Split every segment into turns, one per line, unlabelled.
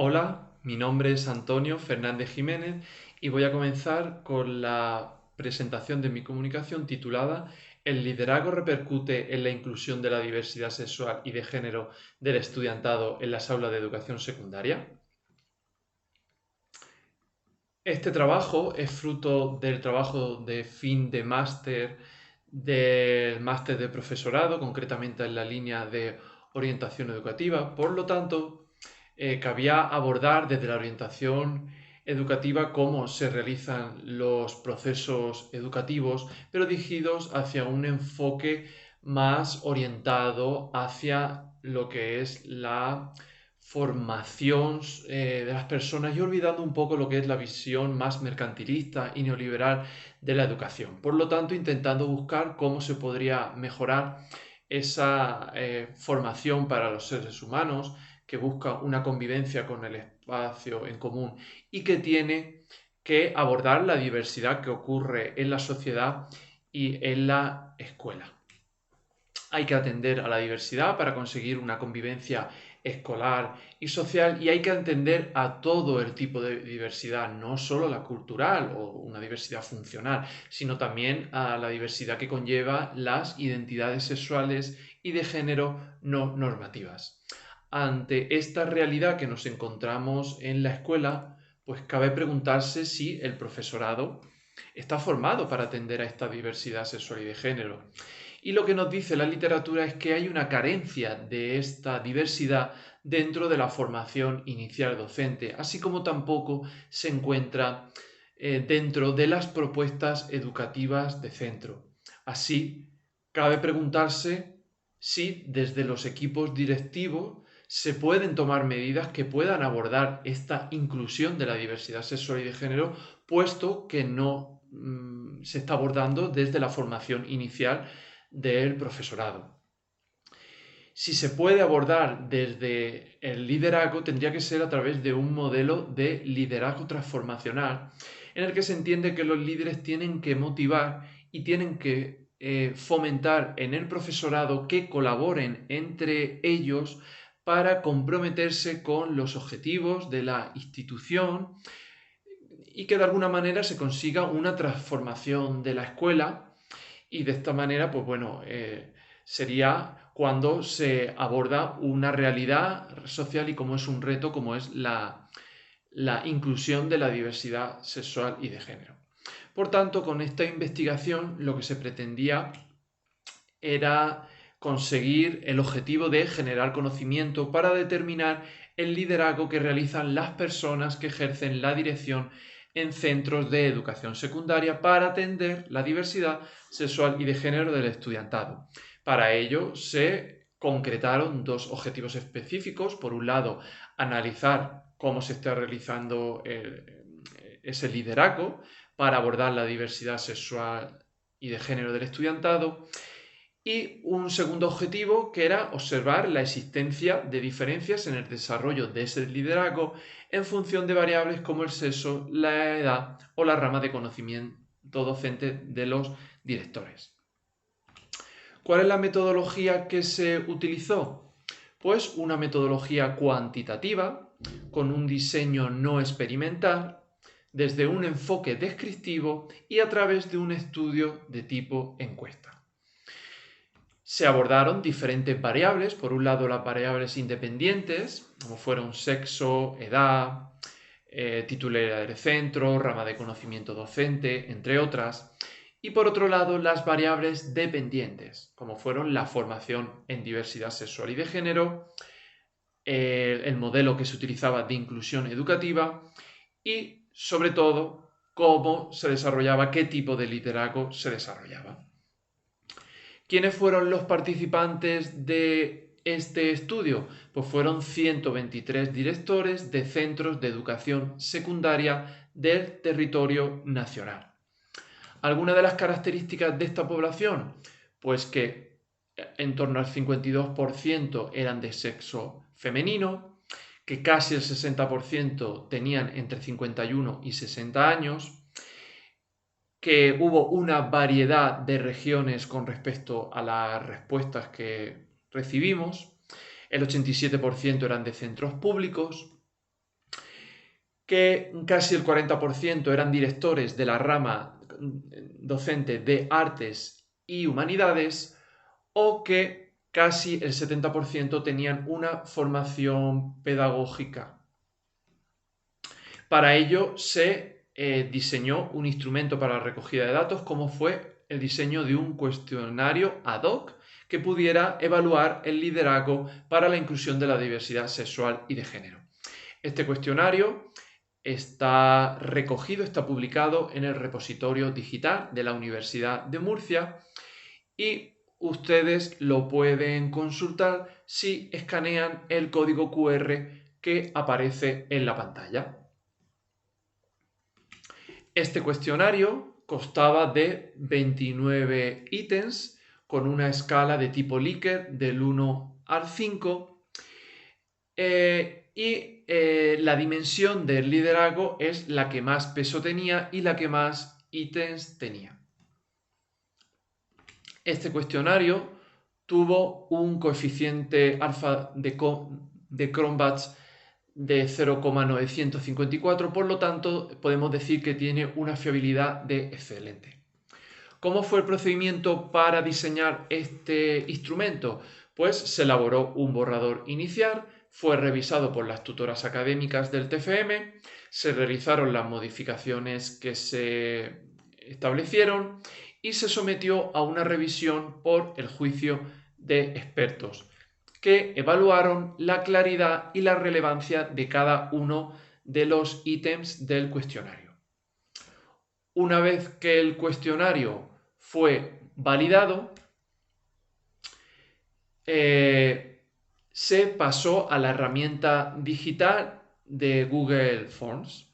Hola, mi nombre es Antonio Fernández Jiménez y voy a comenzar con la presentación de mi comunicación titulada ¿El liderazgo repercute en la inclusión de la diversidad sexual y de género del estudiantado en las aulas de educación secundaria? Este trabajo es fruto del trabajo de fin de máster del máster de profesorado, concretamente en la línea de orientación educativa. Por lo tanto, cabía abordar desde la orientación educativa cómo se realizan los procesos educativos, pero dirigidos hacia un enfoque más orientado hacia lo que es la formación de las personas y olvidando un poco lo que es la visión más mercantilista y neoliberal de la educación. Por lo tanto, intentando buscar cómo se podría mejorar esa formación para los seres humanos que busca una convivencia con el espacio en común y que tiene que abordar la diversidad que ocurre en la sociedad y en la escuela. Hay que atender a la diversidad para conseguir una convivencia escolar y social y hay que atender a todo el tipo de diversidad, no solo la cultural o una diversidad funcional, sino también a la diversidad que conlleva las identidades sexuales y de género no normativas. Ante esta realidad que nos encontramos en la escuela, pues cabe preguntarse si el profesorado está formado para atender a esta diversidad sexual y de género. Y lo que nos dice la literatura es que hay una carencia de esta diversidad dentro de la formación inicial docente, así como tampoco se encuentra dentro de las propuestas educativas de centro. Así, cabe preguntarse si desde los equipos directivos se pueden tomar medidas que puedan abordar esta inclusión de la diversidad sexual y de género, puesto que no se está abordando desde la formación inicial del profesorado. Si se puede abordar desde el liderazgo, tendría que ser a través de un modelo de liderazgo transformacional, en el que se entiende que los líderes tienen que motivar y tienen que fomentar en el profesorado que colaboren entre ellos para comprometerse con los objetivos de la institución y que de alguna manera se consiga una transformación de la escuela y de esta manera, pues bueno, sería cuando se aborda una realidad social y como es un reto, como es la inclusión de la diversidad sexual y de género. Por tanto, con esta investigación lo que se pretendía era conseguir el objetivo de generar conocimiento para determinar el liderazgo que realizan las personas que ejercen la dirección en centros de educación secundaria para atender la diversidad sexual y de género del estudiantado. Para ello se concretaron dos objetivos específicos. Por un lado, analizar cómo se está realizando ese liderazgo para abordar la diversidad sexual y de género del estudiantado y un segundo objetivo que era observar la existencia de diferencias en el desarrollo de ese liderazgo en función de variables como el sexo, la edad o la rama de conocimiento docente de los directores. ¿Cuál es la metodología que se utilizó? Pues una metodología cuantitativa con un diseño no experimental desde un enfoque descriptivo y a través de un estudio de tipo encuesta. Se abordaron diferentes variables, por un lado las variables independientes, como fueron sexo, edad, titularidad del centro, rama de conocimiento docente, entre otras, y por otro lado las variables dependientes, como fueron la formación en diversidad sexual y de género, el modelo que se utilizaba de inclusión educativa y, sobre todo, cómo se desarrollaba, qué tipo de liderazgo se desarrollaba. ¿Quiénes fueron los participantes de este estudio? Pues fueron 123 directores de centros de educación secundaria del territorio nacional. ¿Alguna de las características de esta población? Pues que en torno al 52% eran de sexo femenino, que casi el 60% tenían entre 51 y 60 años, que hubo una variedad de regiones con respecto a las respuestas que recibimos. El 87% eran de centros públicos, que casi el 40% eran directores de la rama docente de artes y humanidades, o que casi el 70% tenían una formación pedagógica. Para ello se diseñó un instrumento para la recogida de datos, como fue el diseño de un cuestionario ad hoc que pudiera evaluar el liderazgo para la inclusión de la diversidad sexual y de género. Este cuestionario está recogido, está publicado en el repositorio digital de la Universidad de Murcia y ustedes lo pueden consultar si escanean el código QR que aparece en la pantalla. Este cuestionario constaba de 29 ítems con una escala de tipo Likert del 1 al 5 la dimensión del liderazgo es la que más peso tenía y la que más ítems tenía. Este cuestionario tuvo un coeficiente alfa de Cronbach de 0,954, por lo tanto podemos decir que tiene una fiabilidad de excelente. ¿Cómo fue el procedimiento para diseñar este instrumento? Pues se elaboró un borrador inicial, fue revisado por las tutoras académicas del TFM, se realizaron las modificaciones que se establecieron y se sometió a una revisión por el juicio de expertos, que evaluaron la claridad y la relevancia de cada uno de los ítems del cuestionario. Una vez que el cuestionario fue validado, se pasó a la herramienta digital de Google Forms.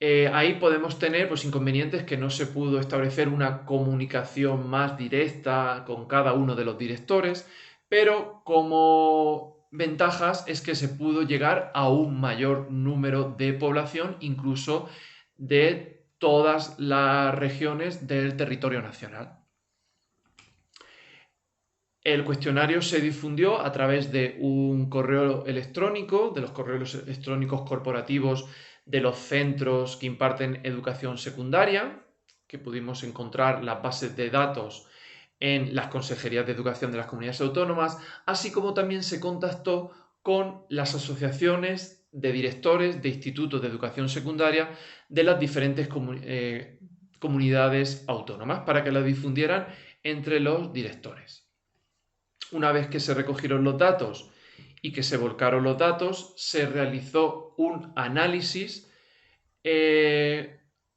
Ahí podemos tener inconvenientes, que no se pudo establecer una comunicación más directa con cada uno de los directores, pero como ventajas es que se pudo llegar a un mayor número de población, incluso de todas las regiones del territorio nacional. El cuestionario se difundió a través de un correo electrónico, de los correos electrónicos corporativos de los centros que imparten educación secundaria, que pudimos encontrar las bases de datos en las consejerías de educación de las comunidades autónomas, así como también se contactó con las asociaciones de directores de institutos de educación secundaria de las diferentes comunidades autónomas para que la difundieran entre los directores. Una vez que se recogieron los datos y que se volcaron los datos, se realizó un análisis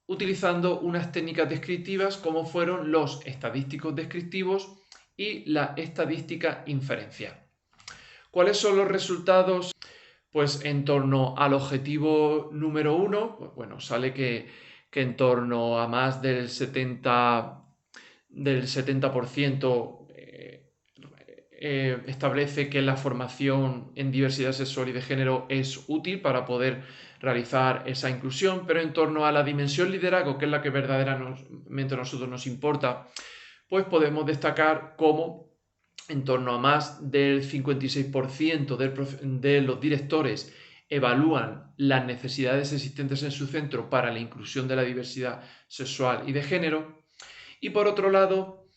utilizando unas técnicas descriptivas como fueron los estadísticos descriptivos y la estadística inferencial. ¿Cuáles son los resultados? Pues en torno al objetivo número 1, pues bueno, sale que en torno a más del 70% establece que la formación en diversidad sexual y de género es útil para poder realizar esa inclusión, pero en torno a la dimensión liderazgo, que es la que verdaderamente a nosotros nos importa, pues podemos destacar cómo en torno a más del 56% de los directores evalúan las necesidades existentes en su centro para la inclusión de la diversidad sexual y de género, y por otro lado,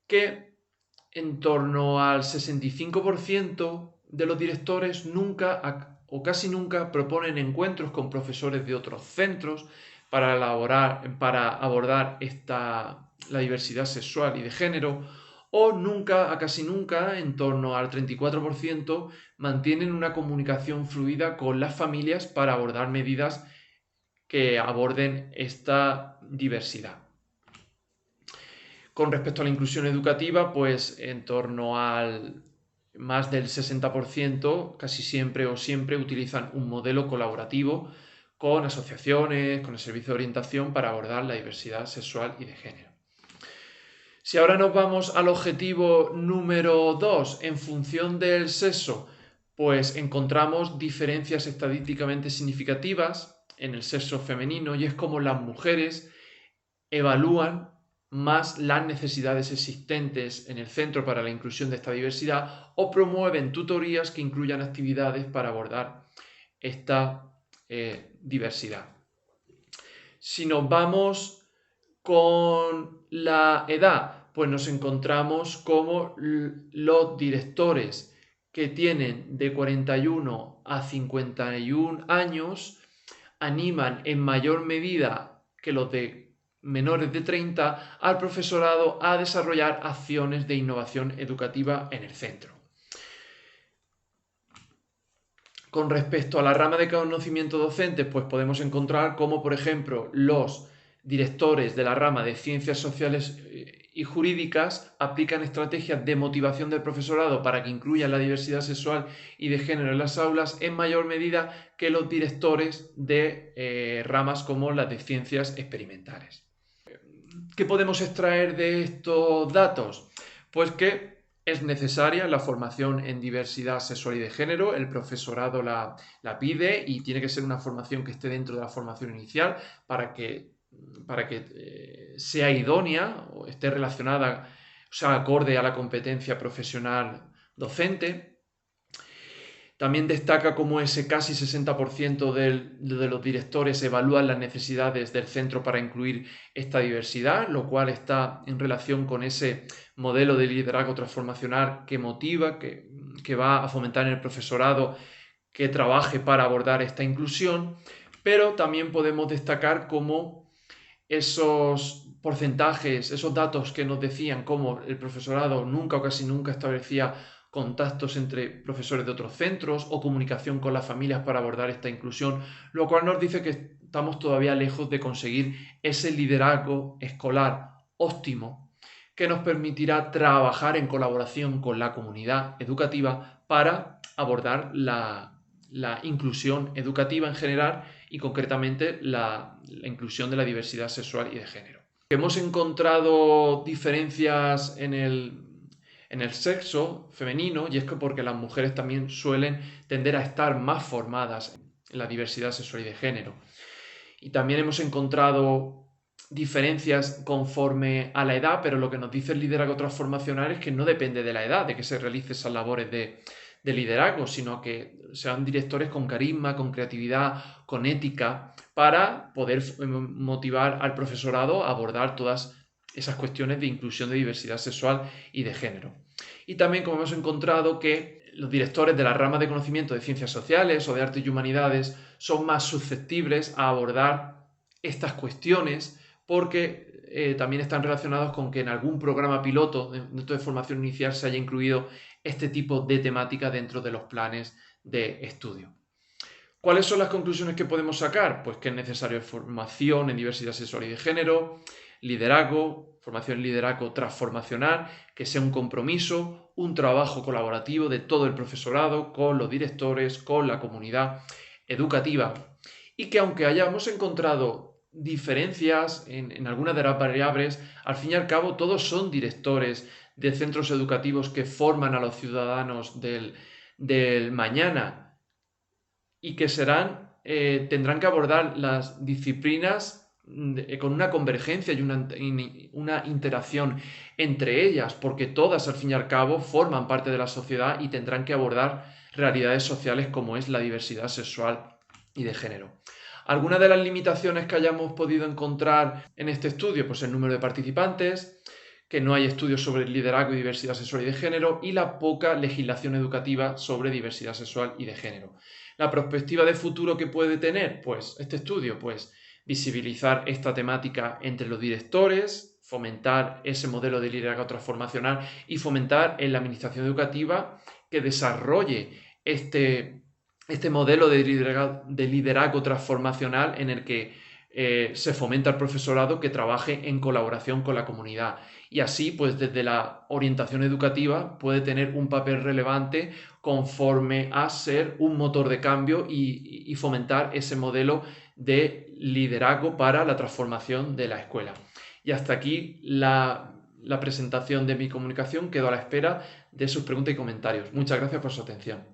que en torno al 65% de los directores nunca o casi nunca proponen encuentros con profesores de otros centros para abordar la diversidad sexual y de género, o casi nunca, en torno al 34%, mantienen una comunicación fluida con las familias para abordar medidas que aborden esta diversidad. Con respecto a la inclusión educativa, pues en torno al más del 60%, casi siempre utilizan un modelo colaborativo con asociaciones, con el servicio de orientación para abordar la diversidad sexual y de género. Si ahora nos vamos al objetivo número 2, en función del sexo, pues encontramos diferencias estadísticamente significativas en el sexo femenino, y es como las mujeres evalúan más las necesidades existentes en el centro para la inclusión de esta diversidad, o promueven tutorías que incluyan actividades para abordar esta diversidad. Si nos vamos con la edad, pues nos encontramos como los directores que tienen de 41 a 51 años animan en mayor medida que los de menores de 30 al profesorado a desarrollar acciones de innovación educativa en el centro. Con respecto a la rama de conocimiento docente, pues podemos encontrar como, por ejemplo, los directores de la rama de ciencias sociales y jurídicas aplican estrategias de motivación del profesorado para que incluya la diversidad sexual y de género en las aulas en mayor medida que los directores de ramas como las de ciencias experimentales. ¿Qué podemos extraer de estos datos? Pues que es necesaria la formación en diversidad sexual y de género, el profesorado la pide y tiene que ser una formación que esté dentro de la formación inicial para que sea idónea o esté relacionada, o sea, acorde a la competencia profesional docente. También destaca cómo ese casi 60% de los directores evalúan las necesidades del centro para incluir esta diversidad, lo cual está en relación con ese modelo de liderazgo transformacional que motiva, que va a fomentar en el profesorado que trabaje para abordar esta inclusión, pero también podemos destacar cómo esos porcentajes, esos datos que nos decían cómo el profesorado nunca o casi nunca establecía contactos entre profesores de otros centros o comunicación con las familias para abordar esta inclusión, lo cual nos dice que estamos todavía lejos de conseguir ese liderazgo escolar óptimo que nos permitirá trabajar en colaboración con la comunidad educativa para abordar la inclusión educativa en general y concretamente la inclusión de la diversidad sexual y de género. Hemos encontrado diferencias en el sexo femenino y es que porque las mujeres también suelen tender a estar más formadas en la diversidad sexual y de género. Y también hemos encontrado diferencias conforme a la edad, pero lo que nos dice el liderazgo transformacional es que no depende de la edad de que se realicen esas labores de liderazgo, sino que sean directores con carisma, con creatividad, con ética, para poder motivar al profesorado a abordar todas esas cuestiones de inclusión de diversidad sexual y de género. Y también como hemos encontrado que los directores de la rama de conocimiento de ciencias sociales o de artes y humanidades son más susceptibles a abordar estas cuestiones porque también están relacionados con que en algún programa piloto dentro de formación inicial se haya incluido este tipo de temática dentro de los planes de estudio. ¿Cuáles son las conclusiones que podemos sacar? Pues que es necesaria formación en diversidad sexual y de género, liderazgo, formación en liderazgo transformacional, que sea un compromiso, un trabajo colaborativo de todo el profesorado con los directores, con la comunidad educativa y que aunque hayamos encontrado diferencias en algunas de las variables, al fin y al cabo todos son directores de centros educativos que forman a los ciudadanos del mañana y que tendrán que abordar las disciplinas con una convergencia y una interacción entre ellas, porque todas al fin y al cabo forman parte de la sociedad y tendrán que abordar realidades sociales como es la diversidad sexual y de género. Algunas de las limitaciones que hayamos podido encontrar en este estudio, pues el número de participantes, que no hay estudios sobre liderazgo y diversidad sexual y de género y la poca legislación educativa sobre diversidad sexual y de género. La perspectiva de futuro que puede tener, pues este estudio, pues visibilizar esta temática entre los directores, fomentar ese modelo de liderazgo transformacional y fomentar en la administración educativa que desarrolle este modelo de liderazgo transformacional en el que se fomenta al profesorado que trabaje en colaboración con la comunidad y así pues desde la orientación educativa puede tener un papel relevante conforme a ser un motor de cambio y fomentar ese modelo de liderazgo para la transformación de la escuela. Y hasta aquí la presentación de mi comunicación. Quedo a la espera de sus preguntas y comentarios. Muchas gracias por su atención.